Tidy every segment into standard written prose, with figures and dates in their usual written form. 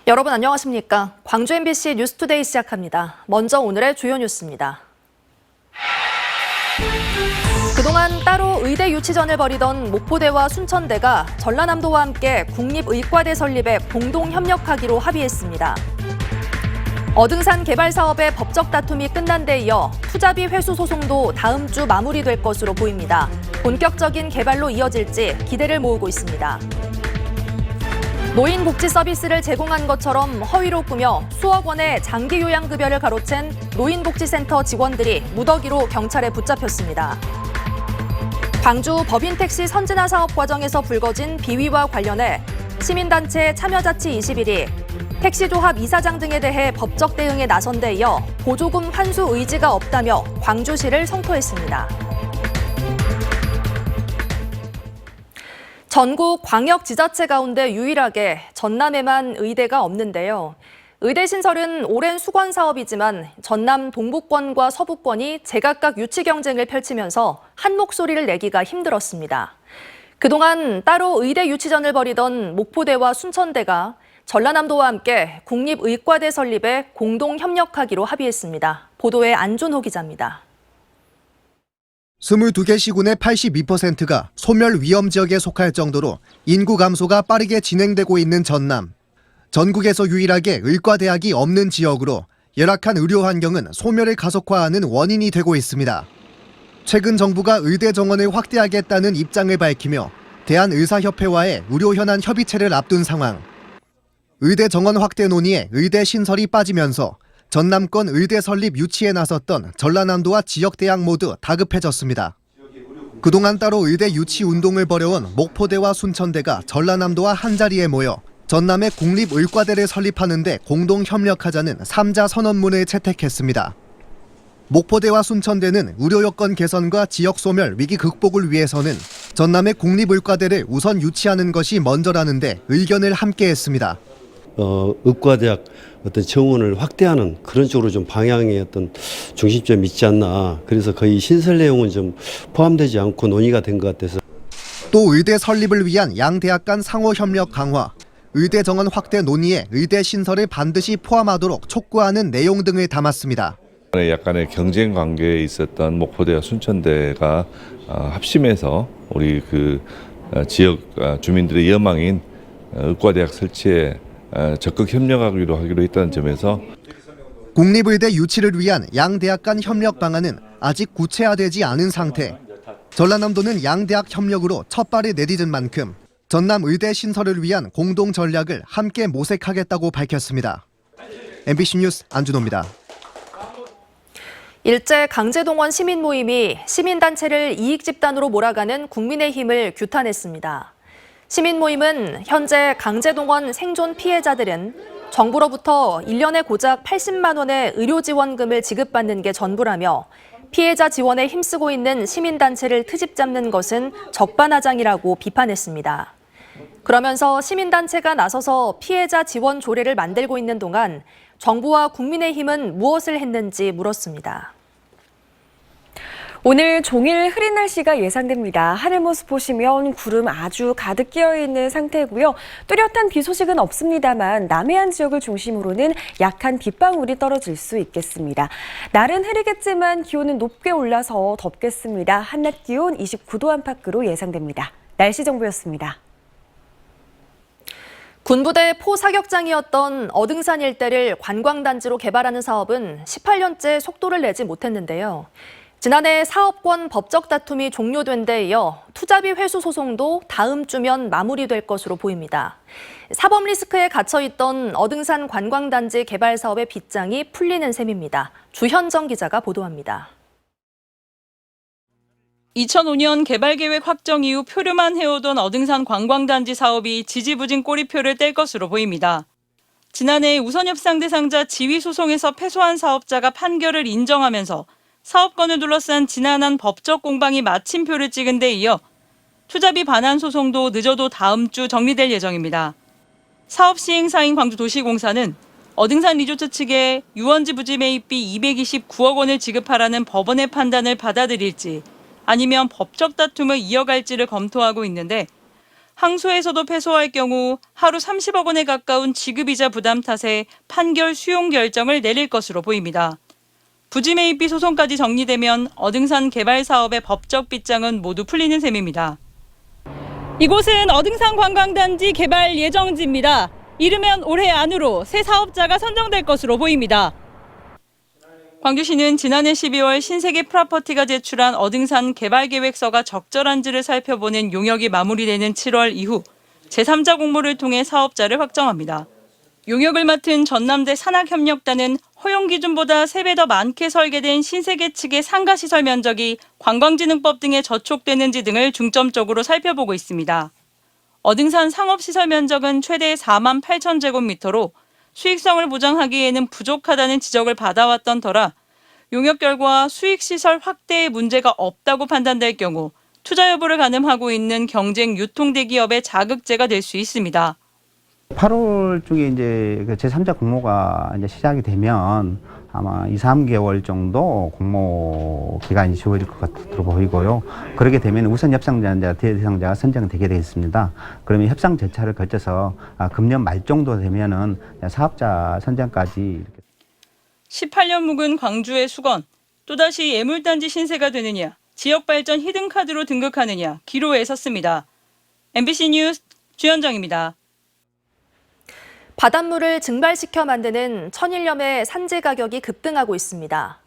여러분 안녕하십니까? 광주 MBC 뉴스투데이 시작합니다. 먼저 오늘의 주요 뉴스입니다. 그동안 따로 의대 유치전을 벌이던 목포대와 순천대가 전라남도와 함께 국립의과대 설립에 공동 협력하기로 합의했습니다. 어등산 개발 사업의 법적 다툼이 끝난 데 이어 투자비 회수 소송도 다음 주 마무리될 것으로 보입니다. 본격적인 개발로 이어질지 기대를 모으고 있습니다. 노인 복지 서비스를 제공한 것처럼 허위로 꾸며 수억 원의 장기 요양급여를 가로챈 노인복지센터 직원들이 무더기로 경찰에 붙잡혔습니다. 광주 법인택시 선진화 사업 과정에서 불거진 비위와 관련해 시민단체 참여자치 21이 택시조합 이사장 등에 대해 법적 대응에 나선 데 이어 보조금 환수 의지가 없다며 광주시를 성토했습니다. 전국 광역 지자체 가운데 유일하게 전남에만 의대가 없는데요. 의대 신설은 오랜 수건 사업이지만 전남 동부권과 서부권이 제각각 유치 경쟁을 펼치면서 한 목소리를 내기가 힘들었습니다. 그동안 따로 의대 유치전을 벌이던 목포대와 순천대가 전라남도와 함께 국립의과대 설립에 공동 협력하기로 합의했습니다. 보도에 안준호 기자입니다. 22개 시군의 82%가 소멸 위험 지역에 속할 정도로 인구 감소가 빠르게 진행되고 있는 전남. 전국에서 유일하게 의과대학이 없는 지역으로 열악한 의료 환경은 소멸을 가속화하는 원인이 되고 있습니다. 최근 정부가 의대 정원을 확대하겠다는 입장을 밝히며 대한의사협회와의 의료 현안 협의체를 앞둔 상황. 의대 정원 확대 논의에 의대 신설이 빠지면서 전남권 의대 설립 유치에 나섰던 전라남도와 지역대학 모두 다급해졌습니다. 그동안 따로 의대 유치 운동을 벌여온 목포대와 순천대가 전라남도와 한자리에 모여 전남의 국립의과대를 설립하는 데 공동 협력하자는 3자 선언문을 채택했습니다. 목포대와 순천대는 의료 여건 개선과 지역 소멸 위기 극복을 위해서는 전남의 국립의과대를 우선 유치하는 것이 먼저라는데 의견을 함께했습니다. 의과대학 어떤 정원을 확대하는 그런 쪽으로 좀 방향의 어떤 중심점이 있지 않나. 그래서 거의 신설 내용은 좀 포함되지 않고 논의가 된 것 같아서. 또 의대 설립을 위한 양 대학 간 상호 협력 강화, 의대 정원 확대 논의에 의대 신설을 반드시 포함하도록 촉구하는 내용 등을 담았습니다. 약간의 경쟁 관계에 있었던 목포대와 순천대가 합심해서 우리 그 지역 주민들의 여망인 의과대학 설치에 적극 협력하기로 했다는 점에서 국립의대 유치를 위한 양 대학 간 협력 방안은 아직 구체화되지 않은 상태. 전라남도는 양 대학 협력으로 첫 발을 내딛은 만큼 전남 의대 신설을 위한 공동 전략을 함께 모색하겠다고 밝혔습니다. MBC 뉴스 안준호입니다. 일제 강제동원 시민 모임이 시민단체를 이익집단으로 몰아가는 국민의힘을 규탄했습니다. 시민 모임은 현재 강제동원 생존 피해자들은 정부로부터 1년에 고작 80만 원의 의료지원금을 지급받는 게 전부라며 피해자 지원에 힘쓰고 있는 시민단체를 트집 잡는 것은 적반하장이라고 비판했습니다. 그러면서 시민단체가 나서서 피해자 지원 조례를 만들고 있는 동안 정부와 국민의힘은 무엇을 했는지 물었습니다. 오늘 종일 흐린 날씨가 예상됩니다. 하늘 모습 보시면 구름 아주 가득 끼어있는 상태고요. 뚜렷한 비 소식은 없습니다만 남해안 지역을 중심으로는 약한 빗방울이 떨어질 수 있겠습니다. 날은 흐리겠지만 기온은 높게 올라서 덥겠습니다. 한낮 기온 29도 안팎으로 예상됩니다. 날씨 정보였습니다. 군부대 포사격장이었던 어등산 일대를 관광단지로 개발하는 사업은 18년째 속도를 내지 못했는데요. 지난해 사업권 법적 다툼이 종료된 데 이어 투자비 회수 소송도 다음 주면 마무리될 것으로 보입니다. 사법 리스크에 갇혀있던 어등산 관광단지 개발 사업의 빗장이 풀리는 셈입니다. 주현정 기자가 보도합니다. 2005년 개발계획 확정 이후 표류만 해오던 어등산 관광단지 사업이 지지부진 꼬리표를 뗄 것으로 보입니다. 지난해 우선협상 대상자 지위소송에서 패소한 사업자가 판결을 인정하면서 사업권을 둘러싼 지난한 법적 공방이 마침표를 찍은 데 이어 투자비 반환 소송도 늦어도 다음 주 정리될 예정입니다. 사업 시행사인 광주도시공사는 어등산 리조트 측에 유원지 부지 매입비 229억 원을 지급하라는 법원의 판단을 받아들일지 아니면 법적 다툼을 이어갈지를 검토하고 있는데 항소해서도 패소할 경우 하루 30억 원에 가까운 지급이자 부담 탓에 판결 수용 결정을 내릴 것으로 보입니다. 부지 매입비 소송까지 정리되면 어등산 개발 사업의 법적 빗장은 모두 풀리는 셈입니다. 이곳은 어등산 관광단지 개발 예정지입니다. 이르면 올해 안으로 새 사업자가 선정될 것으로 보입니다. 광주시는 지난해 12월 신세계 프로퍼티가 제출한 어등산 개발계획서가 적절한지를 살펴보는 용역이 마무리되는 7월 이후 제3자 공모를 통해 사업자를 확정합니다. 용역을 맡은 전남대 산학협력단은 허용 기준보다 3배 더 많게 설계된 신세계 측의 상가시설 면적이 관광진흥법 등에 저촉되는지 등을 중점적으로 살펴보고 있습니다. 어등산 상업시설 면적은 최대 4만 8천 제곱미터로 수익성을 보장하기에는 부족하다는 지적을 받아왔던 터라 용역 결과 수익시설 확대에 문제가 없다고 판단될 경우 투자 여부를 가늠하고 있는 경쟁 유통대기업의 자극제가 될 수 있습니다. 8월 중에 이제 그 제3자 공모가 이제 시작이 되면 아마 2, 3개월 정도 공모 기간이 주어질 것 같도록 보이고요. 그렇게 되면 우선 협상자 대상자가 선정되게 되겠습니다. 그러면 협상 절차를 거쳐서 금년 말 정도 되면은 사업자 선정까지 이렇게 18년 묵은 광주의 수건, 또다시 예물단지 신세가 되느냐, 지역발전 히든카드로 등극하느냐 기로에 섰습니다. MBC 뉴스 주현정입니다. 바닷물을 증발시켜 만드는 천일염의 산지 가격이 급등하고 있습니다.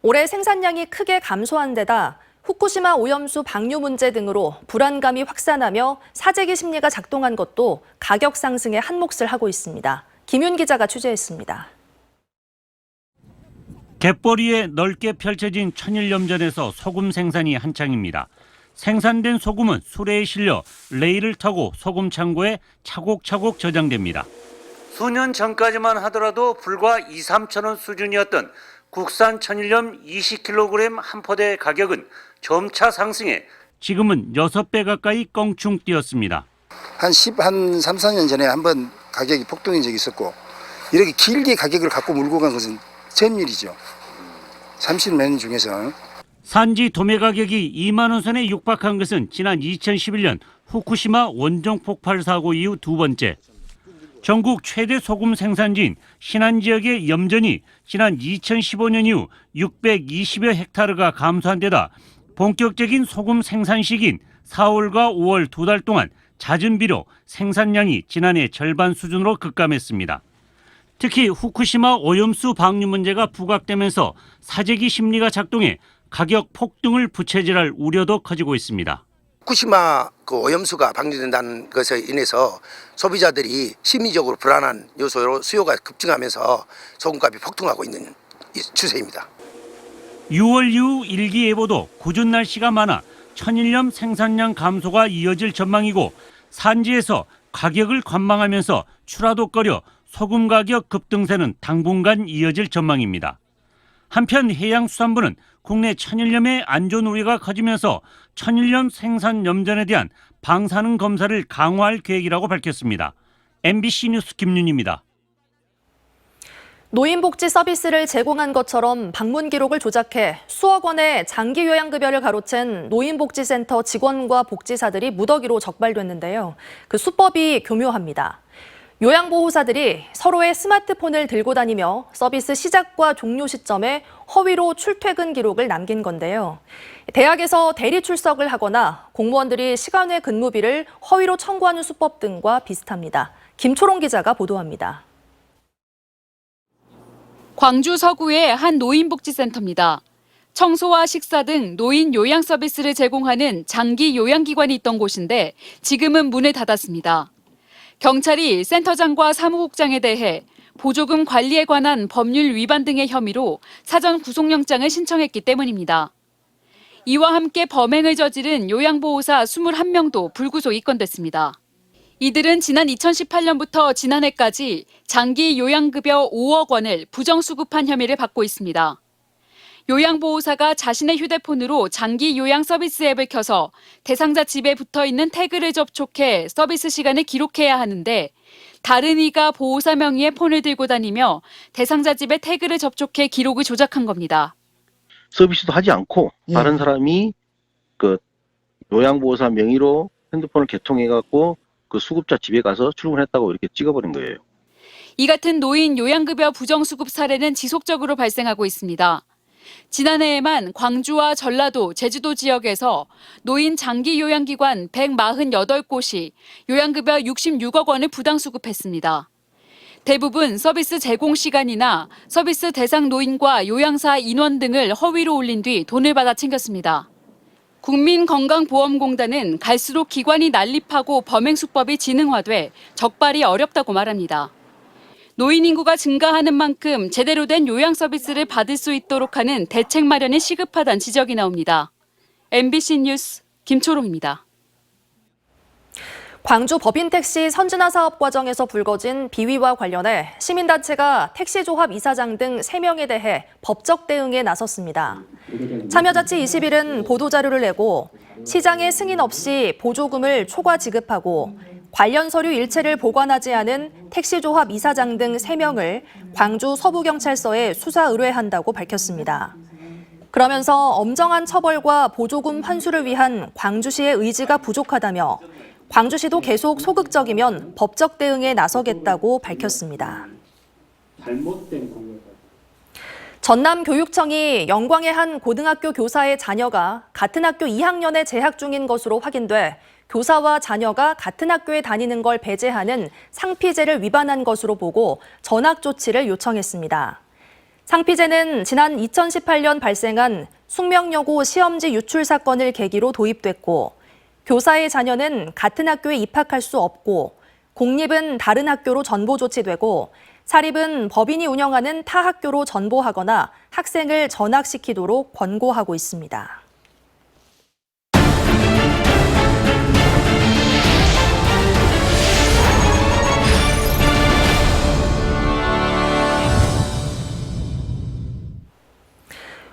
올해 생산량이 크게 감소한 데다 후쿠시마 오염수 방류 문제 등으로 불안감이 확산하며 사재기 심리가 작동한 것도 가격 상승에 한몫을 하고 있습니다. 김윤 기자가 취재했습니다. 갯벌 위에 넓게 펼쳐진 천일염전에서 소금 생산이 한창입니다. 생산된 소금은 수레에 실려 레일을 타고 소금 창고에 차곡차곡 저장됩니다. 수년 전까지만 하더라도 불과 2, 3천 원 수준이었던 국산 천일염 20kg 한 포대의 가격은 점차 상승해 지금은 6배 가까이 껑충 뛰었습니다. 한 3, 4년 전에 한번 가격이 폭등한 적이 있었고 이렇게 길게 가격을 갖고 몰고 간 것은 처음 일이죠. 30몇 년 중에서. 산지 도매 가격이 2만 원 선에 육박한 것은 지난 2011년 후쿠시마 원전 폭발 사고 이후 두 번째. 전국 최대 소금 생산지인 신안 지역의 염전이 지난 2015년 이후 620여 헥타르가 감소한 데다 본격적인 소금 생산 시기인 4월과 5월 2달 동안 잦은 비로 생산량이 지난해 절반 수준으로 급감했습니다. 특히 후쿠시마 오염수 방류 문제가 부각되면서 사재기 심리가 작동해 가격 폭등을 부채질할 우려도 커지고 있습니다. 후쿠시마 그 오염수가 방류된다는 것에 인해서 소비자들이 심리적으로 불안한 요소로 수요가 급증하면서 소금값이 폭등하고 있는 추세입니다. 6월 이후 일기예보도 궂은 날씨가 많아 천일염 생산량 감소가 이어질 전망이고 산지에서 가격을 관망하면서 추라독거려 소금 가격 급등세는 당분간 이어질 전망입니다. 한편 해양수산부는 국내 천일염의 안전 우려가 커지면서 천일염 생산 염전에 대한 방사능 검사를 강화할 계획이라고 밝혔습니다. MBC 뉴스 김윤입니다. 노인복지 서비스를 제공한 것처럼 방문 기록을 조작해 수억 원의 장기 요양급여를 가로챈 노인복지센터 직원과 복지사들이 무더기로 적발됐는데요. 그 수법이 교묘합니다. 요양보호사들이 서로의 스마트폰을 들고 다니며 서비스 시작과 종료 시점에 허위로 출퇴근 기록을 남긴 건데요. 대학에서 대리 출석을 하거나 공무원들이 시간 외 근무비를 허위로 청구하는 수법 등과 비슷합니다. 김초롱 기자가 보도합니다. 광주 서구의 한 노인복지센터입니다. 청소와 식사 등 노인 요양 서비스를 제공하는 장기 요양기관이 있던 곳인데 지금은 문을 닫았습니다. 경찰이 센터장과 사무국장에 대해 보조금 관리에 관한 법률 위반 등의 혐의로 사전 구속영장을 신청했기 때문입니다. 이와 함께 범행을 저지른 요양보호사 21명도 불구속 입건됐습니다. 이들은 지난 2018년부터 지난해까지 장기 요양급여 5억 원을 부정수급한 혐의를 받고 있습니다. 요양보호사가 자신의 휴대폰으로 장기 요양 서비스 앱을 켜서 대상자 집에 붙어있는 태그를 접촉해 서비스 시간을 기록해야 하는데 다른 이가 보호사 명의의 폰을 들고 다니며 대상자 집에 태그를 접촉해 기록을 조작한 겁니다. 서비스도 하지 않고 다른 사람이 그 요양보호사 명의로 핸드폰을 개통해갖고 그 수급자 집에 가서 출근했다고 이렇게 찍어버린 거예요. 이 같은 노인 요양급여 부정수급 사례는 지속적으로 발생하고 있습니다. 지난해에만 광주와 전라도, 제주도 지역에서 노인 장기 요양기관 148곳이 요양급여 66억 원을 부당수급했습니다. 대부분 서비스 제공 시간이나 서비스 대상 노인과 요양사 인원 등을 허위로 올린 뒤 돈을 받아 챙겼습니다. 국민건강보험공단은 갈수록 기관이 난립하고 범행 수법이 지능화돼 적발이 어렵다고 말합니다. 노인 인구가 증가하는 만큼 제대로 된 요양 서비스를 받을 수 있도록 하는 대책 마련이 시급하다는 지적이 나옵니다. MBC 뉴스 김초롱입니다. 광주 법인택시 선진화 사업 과정에서 불거진 비위와 관련해 시민단체가 택시조합 이사장 등 3명에 대해 법적 대응에 나섰습니다. 참여자치 20일은 보도자료를 내고 시장의 승인 없이 보조금을 초과 지급하고 관련 서류 일체를 보관하지 않은 택시조합 이사장 등 3명을 광주 서부경찰서에 수사 의뢰한다고 밝혔습니다. 그러면서 엄정한 처벌과 보조금 환수를 위한 광주시의 의지가 부족하다며 광주시도 계속 소극적이면 법적 대응에 나서겠다고 밝혔습니다. 전남교육청이 영광의 한 고등학교 교사의 자녀가 같은 학교 2학년에 재학 중인 것으로 확인돼 교사와 자녀가 같은 학교에 다니는 걸 배제하는 상피제를 위반한 것으로 보고 전학 조치를 요청했습니다. 상피제는 지난 2018년 발생한 숙명여고 시험지 유출 사건을 계기로 도입됐고 교사의 자녀는 같은 학교에 입학할 수 없고 공립은 다른 학교로 전보 조치되고 사립은 법인이 운영하는 타 학교로 전보하거나 학생을 전학시키도록 권고하고 있습니다.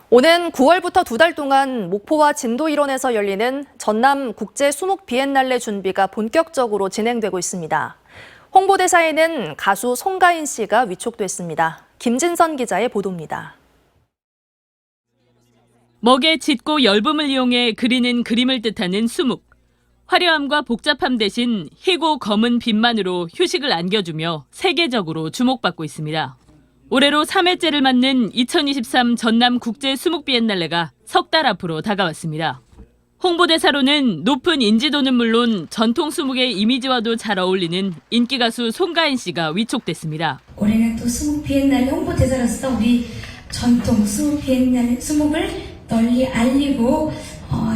오는 9월부터 2달 동안 목포와 진도 일원에서 열리는 전남 국제 수목 비엔날레 준비가 본격적으로 진행되고 있습니다. 홍보대사에는 가수 송가인 씨가 위촉됐습니다. 김진선 기자의 보도입니다. 먹의 짙고 엷음을 이용해 그리는 그림을 뜻하는 수묵. 화려함과 복잡함 대신 희고 검은 빛만으로 휴식을 안겨주며 세계적으로 주목받고 있습니다. 올해로 3회째를 맞는 2023 전남 국제 수묵 비엔날레가 석 달 앞으로 다가왔습니다. 홍보대사로는 높은 인지도는 물론 전통 수묵의 이미지와도 잘 어울리는 인기 가수 송가인 씨가 위촉됐습니다. 올해는 또 수묵 비엔날레 홍보대사로서 우리 전통 수묵 비엔날레 수묵을 널리 알리고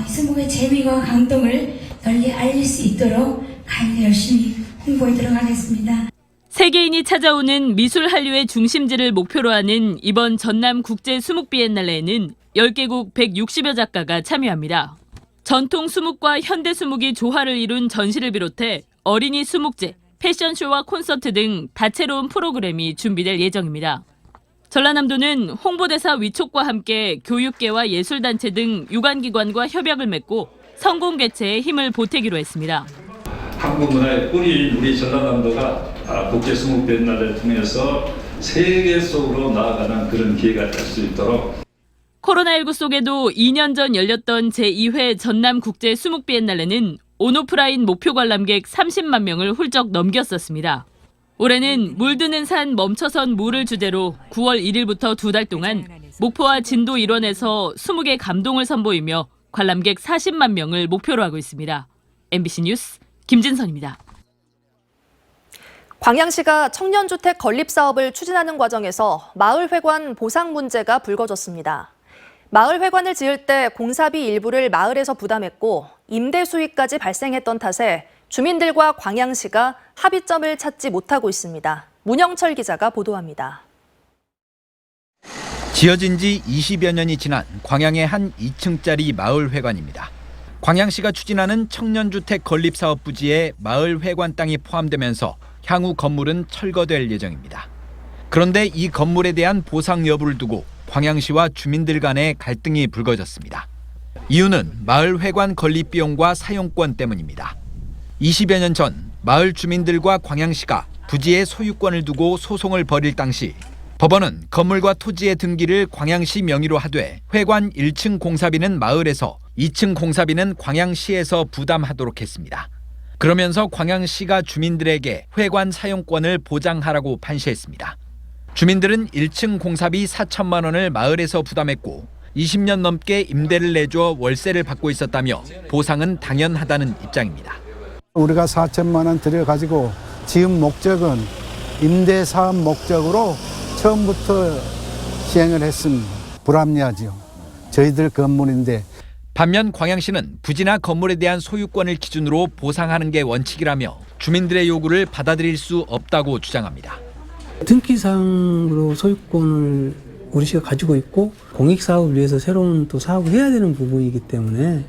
이 수묵의 재미와 감동을 널리 알릴 수 있도록 가인이 열심히 홍보에 들어가겠습니다. 세계인이 찾아오는 미술 한류의 중심지를 목표로 하는 이번 전남 국제 수묵 비엔날레에는 10개국 160여 작가가 참여합니다. 전통 수묵과 현대 수묵이 조화를 이룬 전시를 비롯해 어린이 수묵제, 패션쇼와 콘서트 등 다채로운 프로그램이 준비될 예정입니다. 전라남도는 홍보대사 위촉과 함께 교육계와 예술단체 등 유관기관과 협약을 맺고 성공 개최에 힘을 보태기로 했습니다. 한국 문화의 뿌리인 우리 전라남도가 국제 수묵 비엔날레를 통해서 세계 속으로 나아가는 그런 기회가 될 수 있도록 코로나19 속에도 2년 전 열렸던 제2회 전남 국제 수묵 비엔날레는 온오프라인 목표 관람객 30만 명을 훌쩍 넘겼었습니다. 올해는 물드는 산 멈춰선 물을 주제로 9월 1일부터 2달 동안 목포와 진도 일원에서 수묵의 감동을 선보이며 관람객 40만 명을 목표로 하고 있습니다. MBC 뉴스 김진선입니다. 광양시가 청년주택 건립 사업을 추진하는 과정에서 마을회관 보상 문제가 불거졌습니다. 마을회관을 지을 때 공사비 일부를 마을에서 부담했고 임대 수익까지 발생했던 탓에 주민들과 광양시가 합의점을 찾지 못하고 있습니다. 문영철 기자가 보도합니다. 지어진 지 20여 년이 지난 광양의 한 2층짜리 마을회관입니다. 광양시가 추진하는 청년주택 건립 사업 부지에 마을회관 땅이 포함되면서 향후 건물은 철거될 예정입니다. 그런데 이 건물에 대한 보상 여부를 두고 광양시와 주민들 간의 갈등이 불거졌습니다. 이유는 마을회관 건립 비용과 사용권 때문입니다. 20여 년 전 마을 주민들과 광양시가 부지의 소유권을 두고 소송을 벌일 당시 법원은 건물과 토지의 등기를 광양시 명의로 하되 회관 1층 공사비는 마을에서 2층 공사비는 광양시에서 부담하도록 했습니다. 그러면서 광양시가 주민들에게 회관 사용권을 보장하라고 판시했습니다. 주민들은 1층 공사비 4천만 원을 마을에서 부담했고 20년 넘게 임대를 내줘 월세를 받고 있었다며 보상은 당연하다는 입장입니다. 우리가 4천만 원 들여가지고 지은 목적은 임대사업 목적으로 처음부터 시행을 했습니다. 불합리하죠. 저희들 건물인데. 반면 광양시는 부지나 건물에 대한 소유권을 기준으로 보상하는 게 원칙이라며 주민들의 요구를 받아들일 수 없다고 주장합니다. 등기상으로 소유권을 우리 시가 가지고 있고 공익사업을 위해서 새로운 또 사업을 해야 되는 부분이기 때문에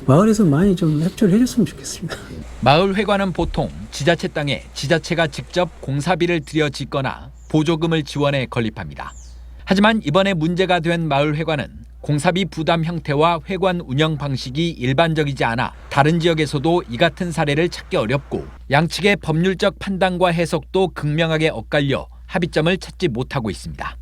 마을에서 많이 좀 협조를 해줬으면 좋겠습니다. 마을 회관은 보통 지자체 땅에 지자체가 직접 공사비를 들여 짓거나 보조금을 지원해 건립합니다. 하지만 이번에 문제가 된 마을 회관은 공사비 부담 형태와 회관 운영 방식이 일반적이지 않아 다른 지역에서도 이 같은 사례를 찾기 어렵고 양측의 법률적 판단과 해석도 극명하게 엇갈려 합의점을 찾지 못하고 있습니다.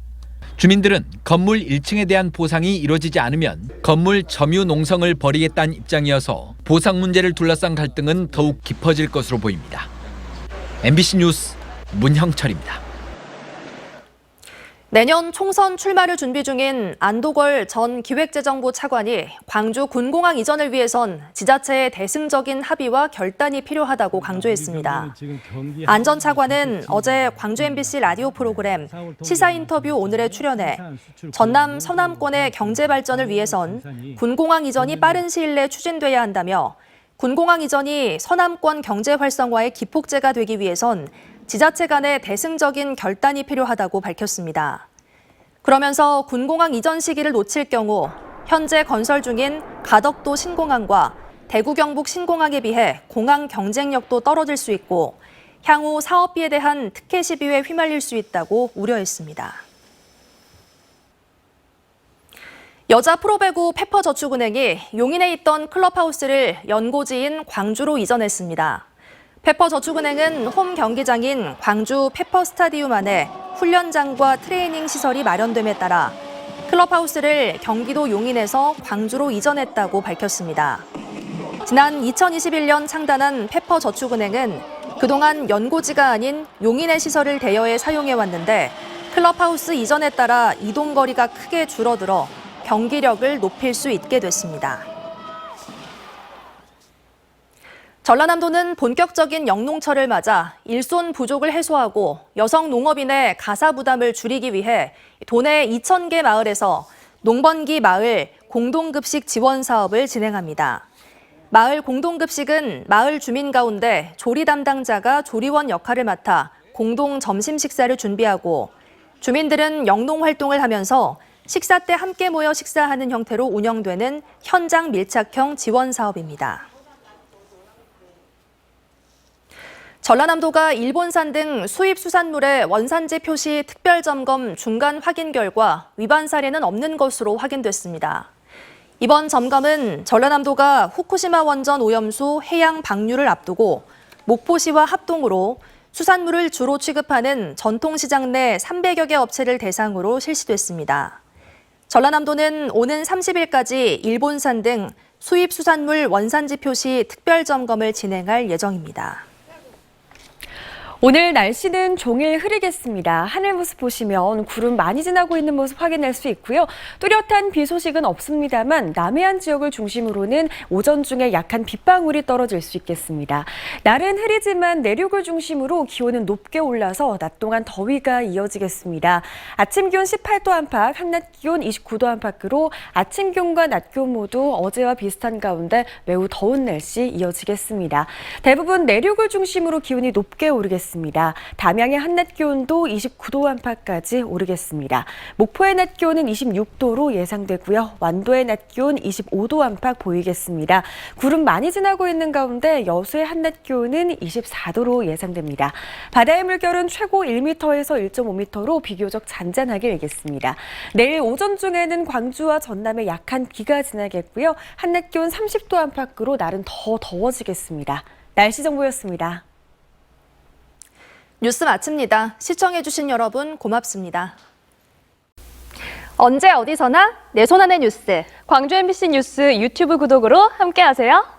주민들은 건물 1층에 대한 보상이 이루어지지 않으면 건물 점유 농성을 벌이겠다는 입장이어서 보상 문제를 둘러싼 갈등은 더욱 깊어질 것으로 보입니다. MBC 뉴스 문형철입니다. 내년 총선 출마를 준비 중인 안도걸 전 기획재정부 차관이 광주 군공항 이전을 위해선 지자체의 대승적인 합의와 결단이 필요하다고 강조했습니다. 안 전 차관은 어제 광주 MBC 라디오 프로그램 시사 인터뷰 오늘에 출연해 전남 서남권의 경제 발전을 위해선 군공항 이전이 빠른 시일 내 추진돼야 한다며 군공항 이전이 서남권 경제 활성화의 기폭제가 되기 위해선 지자체 간의 대승적인 결단이 필요하다고 밝혔습니다. 그러면서 군공항 이전 시기를 놓칠 경우 현재 건설 중인 가덕도 신공항과 대구 경북 신공항에 비해 공항 경쟁력도 떨어질 수 있고 향후 사업비에 대한 특혜 시비에 휘말릴 수 있다고 우려했습니다. 여자 프로배구 페퍼저축은행이 용인에 있던 클럽하우스를 연고지인 광주로 이전했습니다. 페퍼저축은행은 홈 경기장인 광주 페퍼스타디움 안에 훈련장과 트레이닝 시설이 마련됨에 따라 클럽하우스를 경기도 용인에서 광주로 이전했다고 밝혔습니다. 지난 2021년 창단한 페퍼저축은행은 그동안 연고지가 아닌 용인의 시설을 대여해 사용해왔는데 클럽하우스 이전에 따라 이동거리가 크게 줄어들어 경기력을 높일 수 있게 됐습니다. 전라남도는 본격적인 영농철을 맞아 일손 부족을 해소하고 여성 농업인의 가사 부담을 줄이기 위해 도내 2,000개 마을에서 농번기 마을 공동급식 지원 사업을 진행합니다. 마을 공동급식은 마을 주민 가운데 조리 담당자가 조리원 역할을 맡아 공동 점심 식사를 준비하고 주민들은 영농 활동을 하면서 식사 때 함께 모여 식사하는 형태로 운영되는 현장 밀착형 지원 사업입니다. 전라남도가 일본산 등 수입 수산물의 원산지 표시 특별점검 중간 확인 결과 위반 사례는 없는 것으로 확인됐습니다. 이번 점검은 전라남도가 후쿠시마 원전 오염수 해양 방류를 앞두고 목포시와 합동으로 수산물을 주로 취급하는 전통시장 내 300여 개 업체를 대상으로 실시됐습니다. 전라남도는 오는 30일까지 일본산 등 수입 수산물 원산지 표시 특별점검을 진행할 예정입니다. 오늘 날씨는 종일 흐리겠습니다. 하늘 모습 보시면 구름 많이 지나고 있는 모습 확인할 수 있고요. 뚜렷한 비 소식은 없습니다만 남해안 지역을 중심으로는 오전 중에 약한 빗방울이 떨어질 수 있겠습니다. 날은 흐리지만 내륙을 중심으로 기온은 높게 올라서 낮 동안 더위가 이어지겠습니다. 아침 기온 18도 안팎, 한낮 기온 29도 안팎으로 아침 기온과 낮 기온 모두 어제와 비슷한 가운데 매우 더운 날씨 이어지겠습니다. 대부분 내륙을 중심으로 기온이 높게 오르겠습니다. 담양의 한낮 기온도 29도 안팎까지 오르겠습니다. 목포의 낮 기온은 26도로 예상되고요. 완도의 낮 기온 25도 안팎 보이겠습니다. 구름 많이 지나고 있는 가운데 여수의 한낮 기온은 24도로 예상됩니다. 바다의 물결은 최고 1m에서 1.5m로 비교적 잔잔하게 일겠습니다. 내일 오전 중에는 광주와 전남에 약한 비가 지나겠고요. 한낮 기온 30도 안팎으로 날은 더 더워지겠습니다. 날씨 정보였습니다. 뉴스 마칩니다. 시청해주신 여러분 고맙습니다. 언제 어디서나 내 손 안의 뉴스. 광주 MBC 뉴스 유튜브 구독으로 함께하세요.